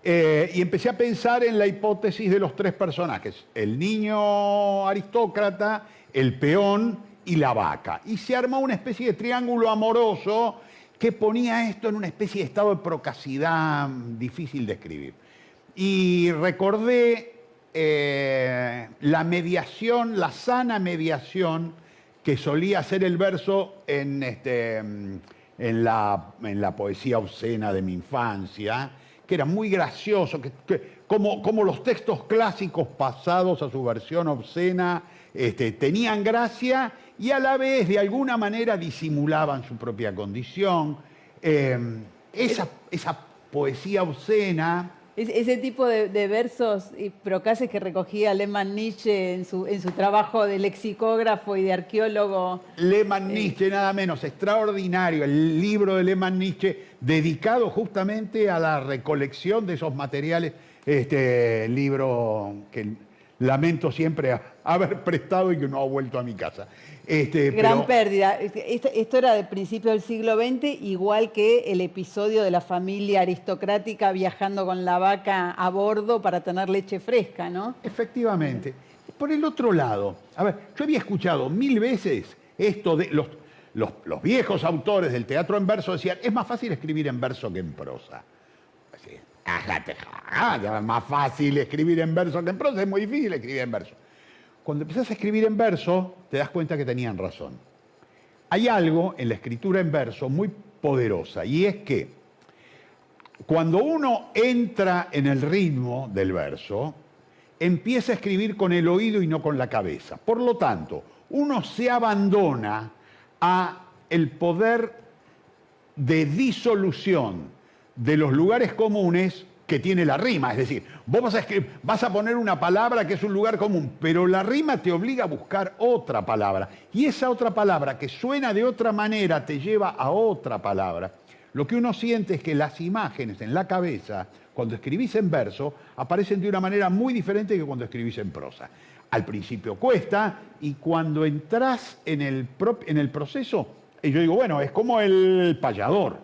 Speaker 2: Y empecé a pensar en la hipótesis de los 3 personajes: el niño aristócrata, el peón y la vaca. Y se armó una especie de triángulo amoroso que ponía esto en una especie de estado de procacidad difícil de escribir. Y recordé la mediación, la sana mediación que solía hacer el verso en la poesía obscena de mi infancia, que era muy gracioso, que como los textos clásicos pasados a su versión obscena tenían gracia y a la vez de alguna manera disimulaban su propia condición. Esa poesía obscena...
Speaker 1: Ese tipo de versos y procaces que recogía Lehmann-Nietzsche en su trabajo de lexicógrafo y de arqueólogo.
Speaker 2: Lehmann-Nietzsche, nada menos, extraordinario, el libro de Lehmann-Nietzsche dedicado justamente a la recolección de esos materiales, libro que lamento siempre haber prestado y que no ha vuelto a mi casa.
Speaker 1: Gran pérdida. Esto era de principio del siglo XX, igual que el episodio de la familia aristocrática viajando con la vaca a bordo para tener leche fresca, ¿no?
Speaker 2: Efectivamente. Por el otro lado, a ver, yo había escuchado 1000 veces esto de los viejos autores del teatro en verso decían, es más fácil escribir en verso que en prosa. Así, es más fácil escribir en verso que en prosa, es muy difícil escribir en verso. Cuando empezás a escribir en verso, te das cuenta que tenían razón. Hay algo en la escritura en verso muy poderosa, y es que cuando uno entra en el ritmo del verso, empieza a escribir con el oído y no con la cabeza. Por lo tanto, uno se abandona a el poder de disolución de los lugares comunes que tiene la rima. Es decir, vos vas a poner una palabra que es un lugar común, pero la rima te obliga a buscar otra palabra. Y esa otra palabra que suena de otra manera te lleva a otra palabra. Lo que uno siente es que las imágenes en la cabeza, cuando escribís en verso, aparecen de una manera muy diferente que cuando escribís en prosa. Al principio cuesta, y cuando entras en el proceso, y yo digo, bueno, es como el payador.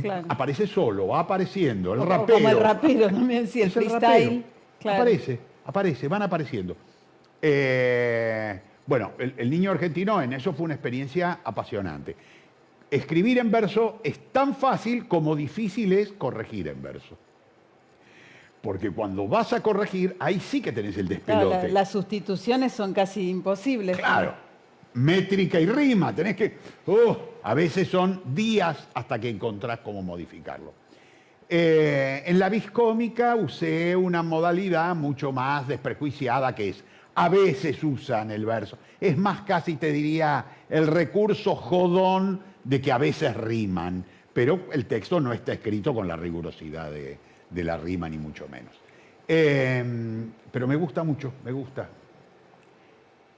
Speaker 2: Claro. Aparece solo, va apareciendo, el rapero.
Speaker 1: Como el rapero también, sí, el freestyle.
Speaker 2: Claro. Aparece, van apareciendo. Bueno, el niño argentino en eso fue una experiencia apasionante. Escribir en verso es tan fácil como difícil es corregir en verso. Porque cuando vas a corregir, ahí sí que tenés el despelote.
Speaker 1: Claro, las sustituciones son casi imposibles.
Speaker 2: Claro. Métrica y rima, tenés que... a veces son días hasta que encontrás cómo modificarlo. En la vis cómica usé una modalidad mucho más desprejuiciada que es, a veces usan el verso. Es más, casi te diría, el recurso jodón de que a veces riman, pero el texto no está escrito con la rigurosidad de la rima, ni mucho menos. Pero me gusta mucho, me gusta.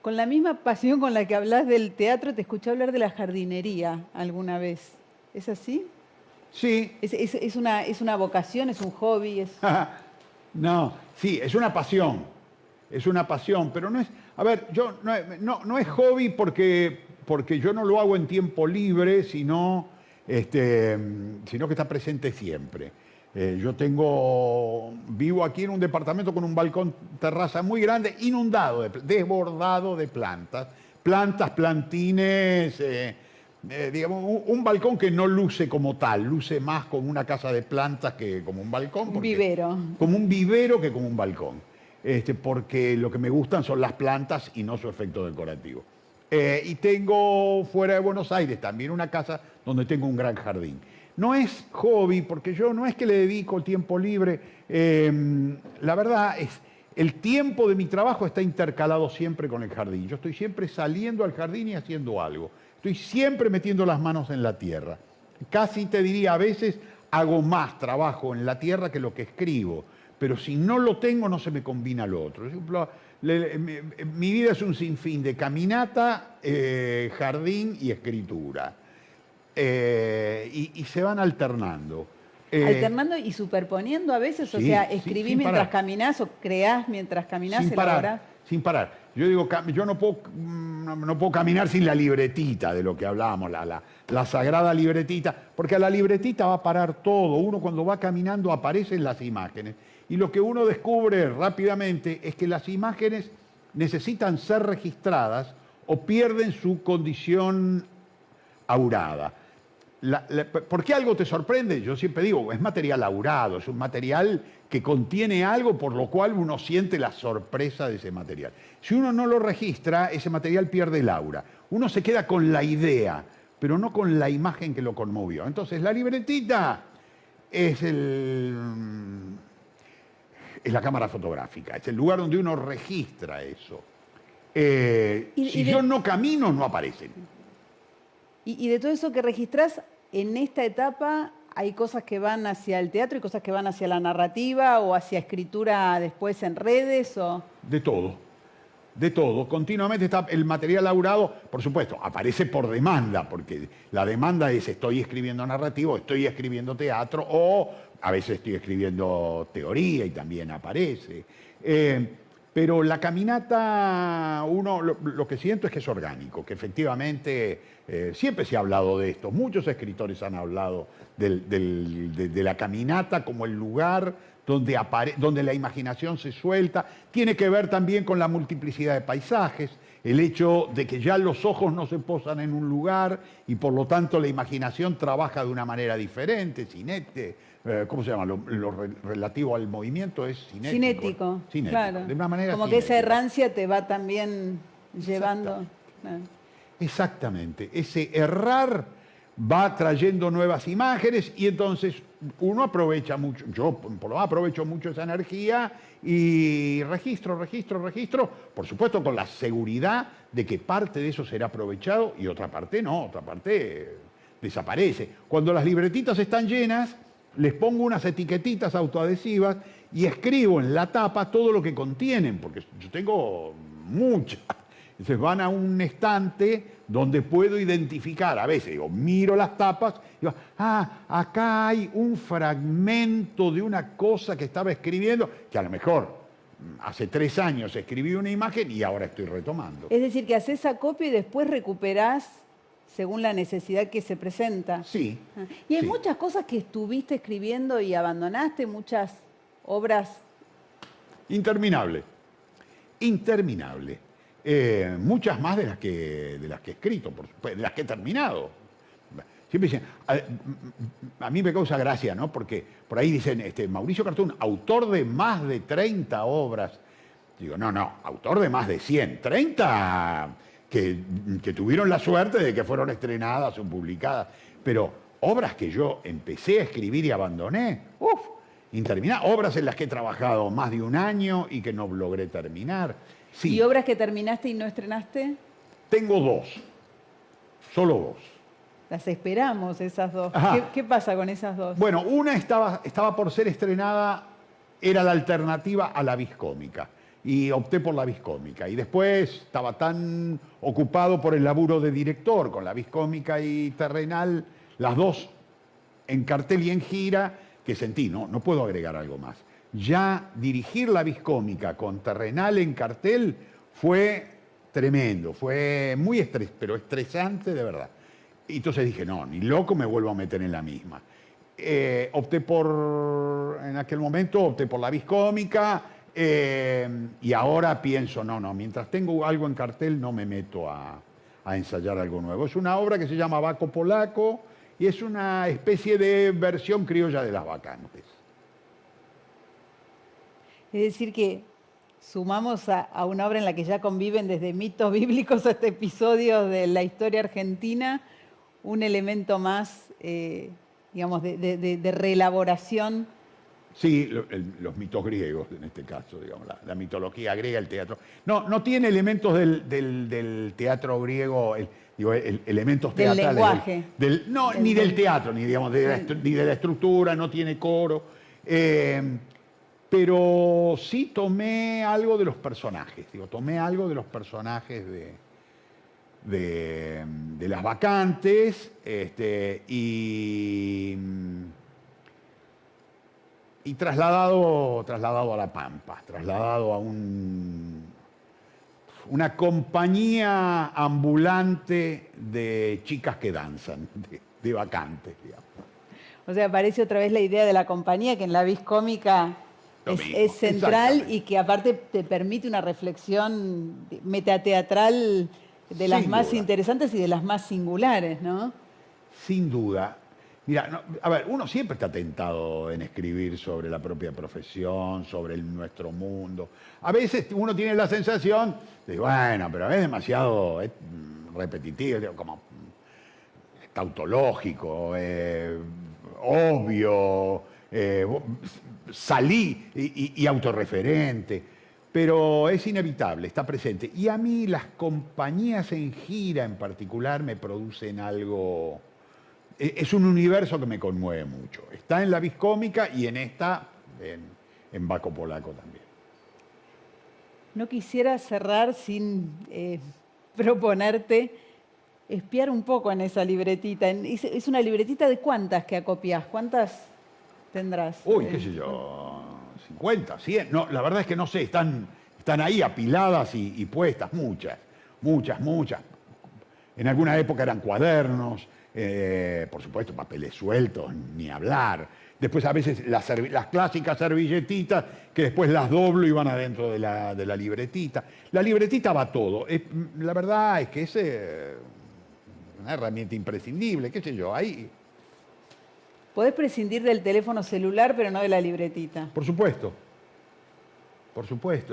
Speaker 1: Con la misma pasión con la que hablas del teatro, te escuché hablar de la jardinería alguna vez. ¿Es así?
Speaker 2: Sí.
Speaker 1: ¿Es una vocación, es un hobby?
Speaker 2: No, sí, es una pasión. Es una pasión, pero no es... A ver, no es hobby porque yo no lo hago en tiempo libre, sino que está presente siempre. Vivo aquí en un departamento con un balcón terraza muy grande, inundado, desbordado de plantas, plantines, digamos, un balcón que no luce como tal, luce más como una casa de plantas que como un balcón.
Speaker 1: Un vivero.
Speaker 2: Como un vivero que como un balcón, porque lo que me gustan son las plantas y no su efecto decorativo. Y tengo fuera de Buenos Aires también una casa donde tengo un gran jardín. No es hobby, porque yo no es que le dedico tiempo libre. La verdad es, el tiempo de mi trabajo está intercalado siempre con el jardín. Yo estoy siempre saliendo al jardín y haciendo algo. Estoy siempre metiendo las manos en la tierra. Casi te diría, a veces hago más trabajo en la tierra que lo que escribo. Pero si no lo tengo, no se me combina lo otro. Por ejemplo, mi vida es un sinfín de caminata, jardín y escritura. Y se van alternando.
Speaker 1: Alternando y superponiendo a veces, sí, o sea, escribís mientras caminás o creás mientras caminás.
Speaker 2: Sin parar. Yo digo, yo no puedo caminar sin la libretita de lo que hablábamos, la sagrada libretita, porque a la libretita va a parar todo. Uno cuando va caminando aparecen las imágenes. Y lo que uno descubre rápidamente es que las imágenes necesitan ser registradas o pierden su condición aurada. ¿Por qué algo te sorprende? Yo siempre digo, es material aurado, es un material que contiene algo por lo cual uno siente la sorpresa de ese material. Si uno no lo registra, ese material pierde el aura. Uno se queda con la idea, pero no con la imagen que lo conmovió. Entonces, la libretita es es la cámara fotográfica, es el lugar donde uno registra eso. Si yo no camino, no aparecen.
Speaker 1: Y de todo eso que registrás, en esta etapa hay cosas que van hacia el teatro y cosas que van hacia la narrativa o hacia escritura después en redes o...
Speaker 2: De todo. De todo. Continuamente está el material laburado, por supuesto, aparece por demanda, porque la demanda es estoy escribiendo narrativo, estoy escribiendo teatro, o a veces estoy escribiendo teoría y también aparece. Pero la caminata, lo que siento es que es orgánico, que efectivamente siempre se ha hablado de esto. Muchos escritores han hablado de la caminata como el lugar donde la imaginación se suelta. Tiene que ver también con la multiplicidad de paisajes, el hecho de que ya los ojos no se posan en un lugar y por lo tanto la imaginación trabaja de una manera diferente, ¿cómo se llama? Lo relativo al movimiento es cinético.
Speaker 1: Cinético, claro.
Speaker 2: De una manera
Speaker 1: como
Speaker 2: cinética.
Speaker 1: que esa errancia te va también llevando... Claro.
Speaker 2: Exactamente. Ese errar va trayendo nuevas imágenes y entonces uno aprovecha mucho, yo por lo menos aprovecho mucho esa energía y registro, por supuesto con la seguridad de que parte de eso será aprovechado y otra parte no, otra parte desaparece. Cuando las libretitas están llenas, les pongo unas etiquetitas autoadhesivas y escribo en la tapa todo lo que contienen, porque yo tengo muchas. Entonces van a un estante donde puedo identificar, a veces digo, miro las tapas y digo, acá hay un fragmento de una cosa que estaba escribiendo, que a lo mejor hace 3 años escribí una imagen y ahora estoy retomando.
Speaker 1: Es decir, que haces acopio y después recuperás según la necesidad que se presenta.
Speaker 2: Sí.
Speaker 1: Y hay
Speaker 2: sí.
Speaker 1: muchas cosas que estuviste escribiendo y abandonaste, muchas obras.
Speaker 2: Interminable. Muchas más de las que he escrito, de las que he terminado. Siempre dicen, a mí me causa gracia, ¿no? Porque por ahí dicen, Mauricio Cartún, autor de más de 30 obras. Digo, no, autor de más de 100. 30 que tuvieron la suerte de que fueron estrenadas o publicadas. Pero obras que yo empecé a escribir y abandoné, interminadas. Obras en las que he trabajado más de 1 año y que no logré terminar. Sí.
Speaker 1: ¿Y obras que terminaste y no estrenaste?
Speaker 2: Tengo 2, solo 2.
Speaker 1: Las esperamos, esas 2. ¿Qué pasa con esas 2?
Speaker 2: Bueno, una estaba por ser estrenada, era la alternativa a la Viscómica, y opté por la Viscómica. Y después estaba tan ocupado por el laburo de director, con la Viscómica y Terrenal, las 2 en cartel y en gira, que sentí, no puedo agregar algo más. Ya dirigir la Viscómica con Terrenal en cartel fue tremendo, fue muy pero estresante de verdad. Y entonces dije, no, ni loco me vuelvo a meter en la misma. En aquel momento opté por la Viscómica y ahora pienso, no, mientras tengo algo en cartel no me meto a ensayar algo nuevo. Es una obra que se llama Baco Polaco y es una especie de versión criolla de Las Bacantes.
Speaker 1: Es decir que sumamos a una obra en la que ya conviven desde mitos bíblicos hasta episodios de la historia argentina, un elemento más, digamos, de reelaboración.
Speaker 2: Sí, los mitos griegos en este caso, digamos, la mitología griega, el teatro. No tiene elementos del teatro griego, elementos teatrales.
Speaker 1: Del lenguaje.
Speaker 2: Ni del teatro, ni de la estructura, no tiene coro. Pero sí tomé algo de los personajes, tomé algo de los personajes de Las Bacantes y trasladado a La Pampa, trasladado a una compañía ambulante de chicas que danzan, de bacantes, digamos.
Speaker 1: O sea, aparece otra vez la idea de la compañía que en la Viscómica es central y que aparte te permite una reflexión metateatral de las más interesantes y de las más singulares, ¿no?
Speaker 2: Sin duda. Mira, a ver, uno siempre está tentado en escribir sobre la propia profesión, sobre nuestro mundo. A veces uno tiene la sensación de, bueno, pero es demasiado repetitivo, como tautológico, obvio, salí y autorreferente, pero es inevitable, está presente. Y a mí las compañías en gira en particular me producen algo... Es un universo que me conmueve mucho. Está en la vis cómica y en esta, en Baco Polaco también.
Speaker 1: No quisiera cerrar sin proponerte espiar un poco en esa libretita. ¿Es una libretita de cuántas que acopias? ¿Cuántas tendrás?
Speaker 2: Uy, qué sé yo, 50, 100. No, la verdad es que no sé, están ahí apiladas y puestas, muchas. En alguna época eran cuadernos, por supuesto, papeles sueltos, ni hablar. Después a veces las clásicas servilletitas que después las doblo y van adentro de la libretita. La libretita va todo. La verdad es que es una herramienta imprescindible, qué sé yo, ahí...
Speaker 1: Podés prescindir del teléfono celular, pero no de la libretita.
Speaker 2: Por supuesto,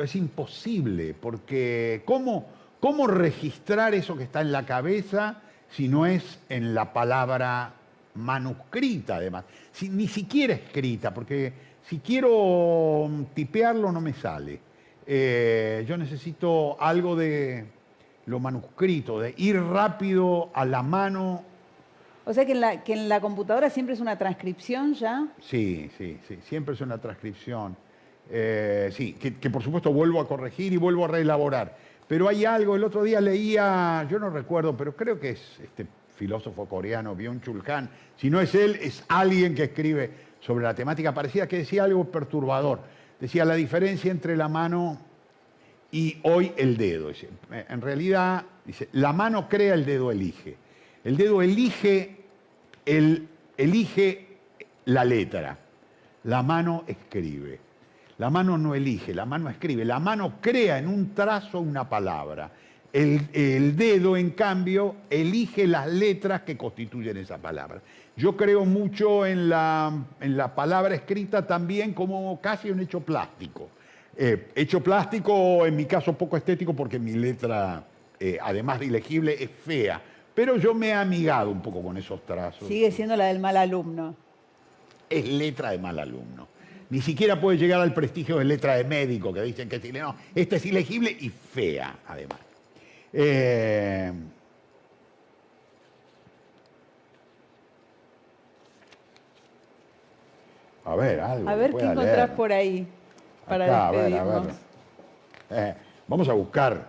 Speaker 2: es imposible, porque ¿cómo registrar eso que está en la cabeza si no es en la palabra manuscrita, además? Ni siquiera escrita, porque si quiero tipearlo no me sale. Yo necesito algo de lo manuscrito, de ir rápido a la mano.
Speaker 1: O sea que en la computadora siempre es una transcripción ya.
Speaker 2: Sí, siempre es una transcripción. Sí, que por supuesto vuelvo a corregir y vuelvo a reelaborar. Pero hay algo, el otro día leía, yo no recuerdo, pero creo que es este filósofo coreano, Byung-Chul Han. Si no es él, es alguien que escribe sobre la temática parecida, que decía algo perturbador. Decía la diferencia entre la mano y hoy el dedo. Dice, en realidad, dice, la mano crea, el dedo elige. El dedo elige la letra. La mano escribe. La mano no elige, la mano escribe. La mano crea en un trazo una palabra. El dedo, en cambio, elige las letras que constituyen esa palabra. Yo creo mucho en la palabra escrita también como casi un hecho plástico. Hecho plástico, en mi caso, poco estético, porque mi letra, además de ilegible, es fea. Pero yo me he amigado un poco con esos trazos.
Speaker 1: Sigue siendo la del mal alumno.
Speaker 2: Es letra de mal alumno. Ni siquiera puede llegar al prestigio de letra de médico, que dicen que es ilegible. No, esta es ilegible y fea, además. A ver, algo.
Speaker 1: A ver qué encontrás por ahí para
Speaker 2: acá,
Speaker 1: despedirnos.
Speaker 2: a ver. Vamos a buscar.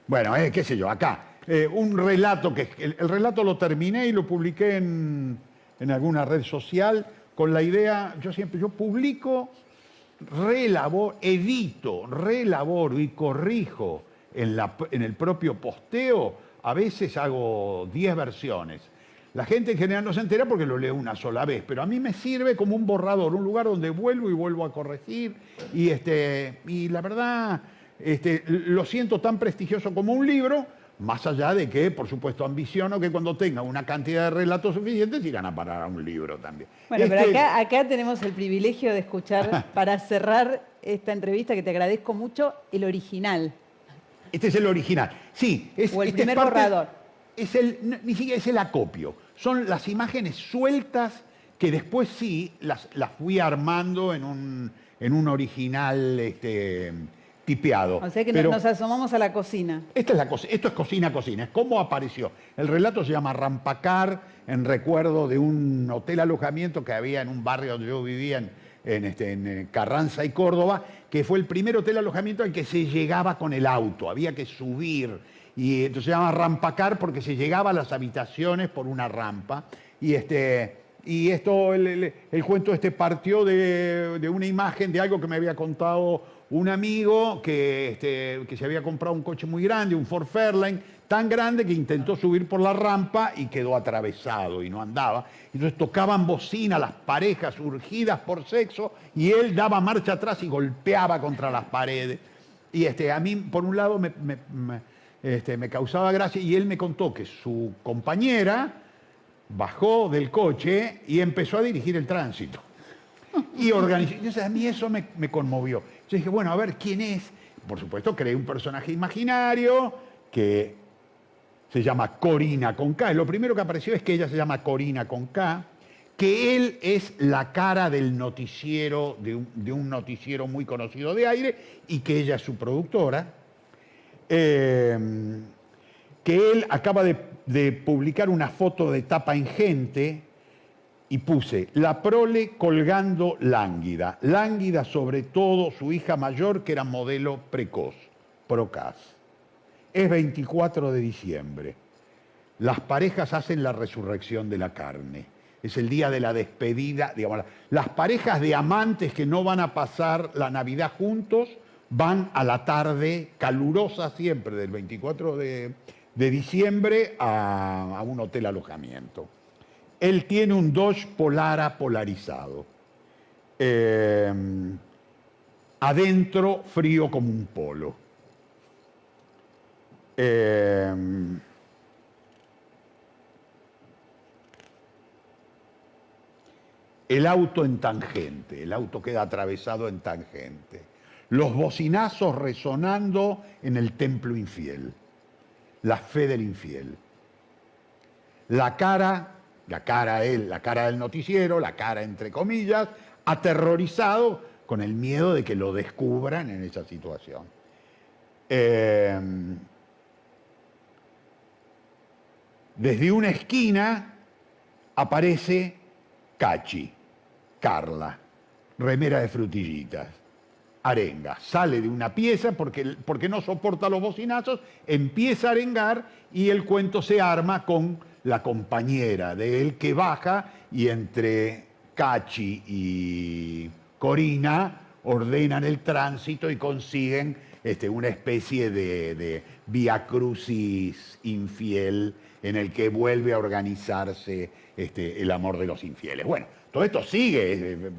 Speaker 2: Bueno, qué sé yo, acá. Un relato que el relato lo terminé y lo publiqué en alguna red social con la idea, yo publico, edito, reelaboro y corrijo en el propio posteo. A veces hago 10 versiones. La gente en general no se entera porque lo leo una sola vez, pero a mí me sirve como un borrador, un lugar donde vuelvo a corregir y la verdad lo siento tan prestigioso como un libro, más allá de que, por supuesto, ambiciono que cuando tenga una cantidad de relatos suficientes irán a parar a un libro también.
Speaker 1: Bueno, pero acá tenemos el privilegio de escuchar, para cerrar esta entrevista, que te agradezco mucho, el original.
Speaker 2: Este es el original. Sí,
Speaker 1: o el primer borrador.
Speaker 2: Ni siquiera es el acopio. Son las imágenes sueltas que después sí las fui armando en un original tipeado.
Speaker 1: O sea que
Speaker 2: pero
Speaker 1: nos asomamos a la cocina.
Speaker 2: esto es cocina, es cómo apareció. El relato se llama Rampacar, en recuerdo de un hotel alojamiento que había en un barrio donde yo vivía, en Carranza y Córdoba, que fue el primer hotel alojamiento al que se llegaba con el auto, había que subir, y entonces se llama Rampacar porque se llegaba a las habitaciones por una rampa, y esto, el cuento partió de una imagen de algo que me había contado un amigo que se había comprado un coche muy grande, un Ford Fairlane, tan grande que intentó subir por la rampa y quedó atravesado y no andaba. Entonces tocaban bocina las parejas urgidas por sexo y él daba marcha atrás y golpeaba contra las paredes. Y a mí, por un lado, me causaba gracia, y él me contó que su compañera bajó del coche y empezó a dirigir el tránsito. Y organizó. Entonces a mí eso me conmovió. Yo dije, bueno, a ver quién es. Por supuesto, creé un personaje imaginario que se llama Corina con K. Lo primero que apareció es que ella se llama Corina con K, que él es la cara del noticiero, de un noticiero muy conocido de aire, y que ella es su productora. Que él acaba de publicar una foto de tapa en Gente y puse la prole colgando lánguida. Lánguida sobre todo su hija mayor, que era modelo precoz, Procas. Es 24 de diciembre. Las parejas hacen la resurrección de la carne. Es el día de la despedida, digamos, las parejas de amantes que no van a pasar la Navidad juntos van a la tarde calurosa siempre del 24 de diciembre a un hotel alojamiento. Él tiene un Dodge Polara polarizado. Adentro frío como un polo. El auto en tangente, el auto queda atravesado en tangente. Los bocinazos resonando en el templo infiel. La fe del infiel. La cara del noticiero, la cara entre comillas, aterrorizado con el miedo de que lo descubran en esa situación. Desde una esquina aparece Cachi, Carla, remera de frutillitas, arenga, sale de una pieza porque no soporta los bocinazos, empieza a arengar y el cuento se arma con la compañera de él que baja y entre Cachi y Corina ordenan el tránsito y consiguen una especie de vía crucis infiel en el que vuelve a organizarse el amor de los infieles. Bueno, todo esto sigue.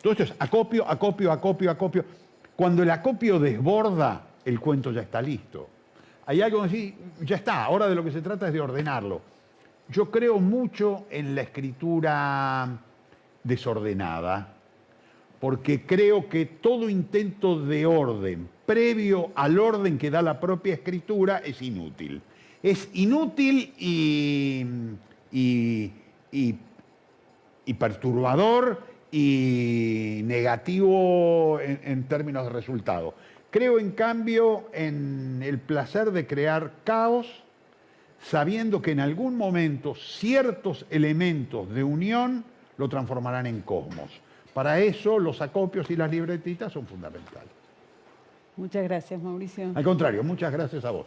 Speaker 2: Todo esto es acopio, acopio, acopio, acopio. Cuando el acopio desborda, el cuento ya está listo. Hay algo así, ya está, ahora de lo que se trata es de ordenarlo. Yo creo mucho en la escritura desordenada, porque creo que todo intento de orden previo al orden que da la propia escritura es inútil. Es inútil y perturbador y negativo en términos de resultado. Creo, en cambio, en el placer de crear caos, sabiendo que en algún momento ciertos elementos de unión lo transformarán en cosmos. Para eso los acopios y las libretitas son fundamentales.
Speaker 1: Muchas gracias, Mauricio.
Speaker 2: Al contrario, muchas gracias a vos.